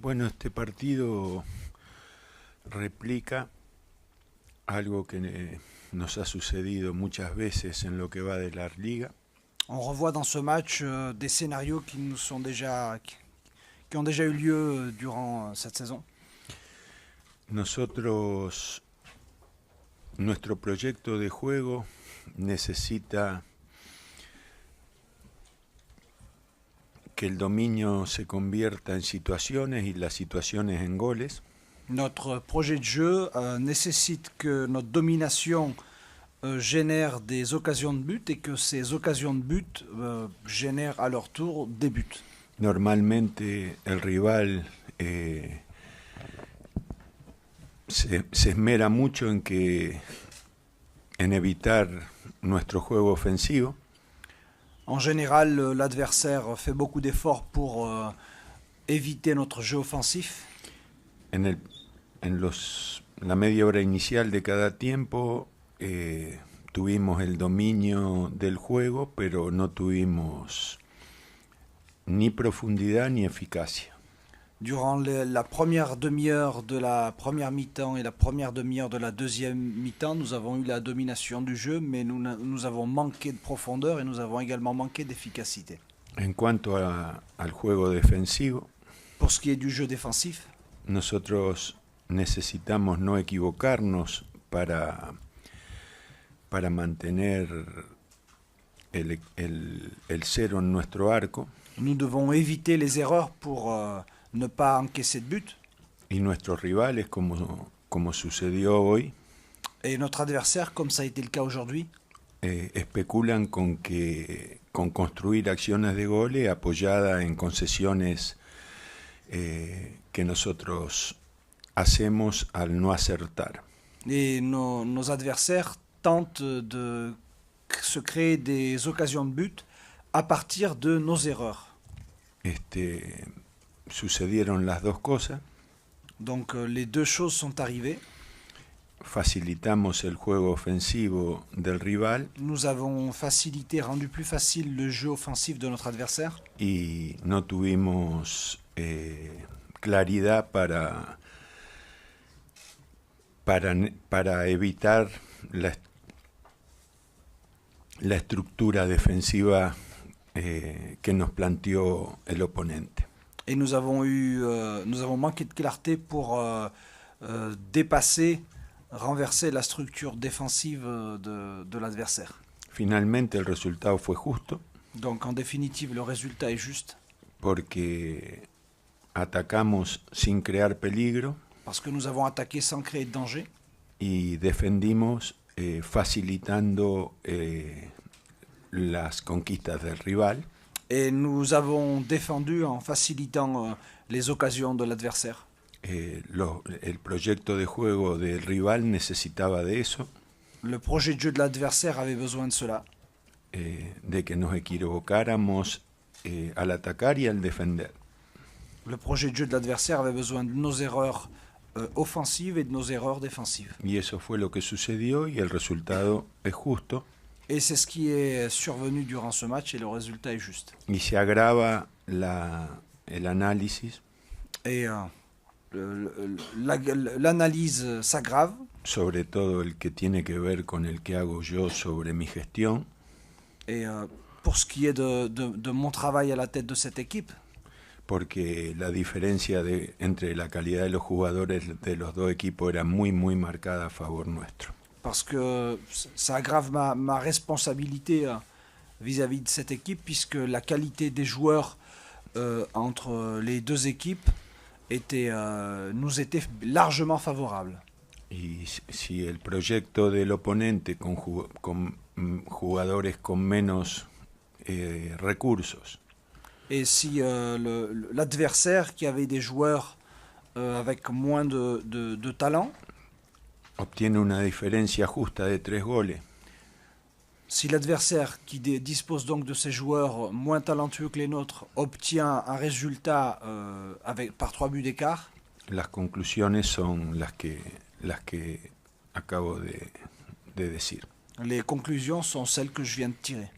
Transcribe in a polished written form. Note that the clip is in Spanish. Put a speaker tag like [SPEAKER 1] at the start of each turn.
[SPEAKER 1] Bueno, este partido replica algo que nos ha sucedido muchas veces en lo que va de la liga.
[SPEAKER 2] On revoit dans ce match des scénarios qui ont déjà eu lieu durant cette saison.
[SPEAKER 1] Nuestro proyecto de juego necesita que el dominio se convierta en situaciones y las situaciones en goles.
[SPEAKER 2] Notre projet de jeu nécessite que notre domination génère des occasions de but et que ces occasions de but génèrent à leur tour des buts.
[SPEAKER 1] Normalmente el rival se esmera mucho en evitar nuestro juego ofensivo.
[SPEAKER 2] En général, l'adversaire fait beaucoup d'efforts pour éviter notre jeu offensif.
[SPEAKER 1] La media hora inicial de cada tiempo tuvimos el dominio del juego, pero no tuvimos ni profundidad ni eficacia.
[SPEAKER 2] Durant la première demi-heure de la première mi-temps et la première demi-heure de la deuxième mi-temps, nous avons eu la domination du jeu, mais nous avons manqué de profondeur et nous avons également manqué d'efficacité.
[SPEAKER 1] En cuanto al juego defensivo,
[SPEAKER 2] pour ce qui est du jeu défensif,
[SPEAKER 1] nosotros necesitamos no equivocarnos para mantener el cero en nuestro arco.
[SPEAKER 2] Nous devons éviter les erreurs pour ne pas encaisser de but.
[SPEAKER 1] Y nuestros rivales, como sucedió hoy,
[SPEAKER 2] et notre adversaire, comme ça a été le cas aujourd'hui,
[SPEAKER 1] especulan con construir acciones de goles apoyadas en concesiones que nosotros hacemos al no acertar.
[SPEAKER 2] Et nos adversaires tentent de se créer des occasions de but à partir de nos erreurs.
[SPEAKER 1] Sucedieron las dos cosas.
[SPEAKER 2] Donc les deux choses sont arrivées.
[SPEAKER 1] Facilitamos el juego ofensivo del rival.
[SPEAKER 2] Nous avons rendu plus facile le jeu offensif de notre adversaire.
[SPEAKER 1] Y no tuvimos claridad para evitar la estructura defensiva que nos planteó el oponente.
[SPEAKER 2] Et nous avons manqué de clarté pour renverser la structure défensive de l'adversaire.
[SPEAKER 1] Finalmente el resultado fue justo.
[SPEAKER 2] Donc en définitive, le résultat est juste.
[SPEAKER 1] Porque atacamos sin crear peligro.
[SPEAKER 2] Parce que nous avons attaqué sans créer de danger.
[SPEAKER 1] Y defendimos facilitando las conquistas del rival.
[SPEAKER 2] Et nous avons défendu en facilitant les occasions de l'adversaire.
[SPEAKER 1] El proyecto de juego del rival necesitaba de eso.
[SPEAKER 2] Le projet de jeu de l'adversaire avait besoin de cela.
[SPEAKER 1] De que nos equivocáramos al atacar y al defender.
[SPEAKER 2] Le projet de jeu de l'adversaire avait besoin de nos erreurs offensives et de nos erreurs défensives.
[SPEAKER 1] Y eso fue lo que sucedió y el resultado es justo.
[SPEAKER 2] Et c'est ce qui est survenu durant ce match et le résultat est juste.
[SPEAKER 1] Y se agrava el análisis.
[SPEAKER 2] Et l'analyse s'aggrave.
[SPEAKER 1] Sobre todo el que tiene que ver con el que hago yo sobre mi gestión.
[SPEAKER 2] Et pour ce qui est de mon travail à la tête de cette équipe.
[SPEAKER 1] Porque la diferencia entre la calidad de los jugadores de los dos equipos era muy marcada a favor nuestro.
[SPEAKER 2] Parce que ça aggrave ma responsabilité vis-à-vis de cette équipe, puisque la qualité des joueurs entre les deux équipes nous était largement favorable.
[SPEAKER 1] Y si el proyecto del oponente con jugadores con menos recursos.
[SPEAKER 2] Et si l'adversaire qui avait des joueurs avec moins de talent
[SPEAKER 1] obtiene una diferencia justa de 3 goles.
[SPEAKER 2] Si l'adversaire qui dispose donc de ces joueurs moins talentueux que les nôtres obtient un résultat par 3 buts d'écart,
[SPEAKER 1] las conclusiones son las que acabo de decir.
[SPEAKER 2] Les conclusions sont celles que je viens de tirer.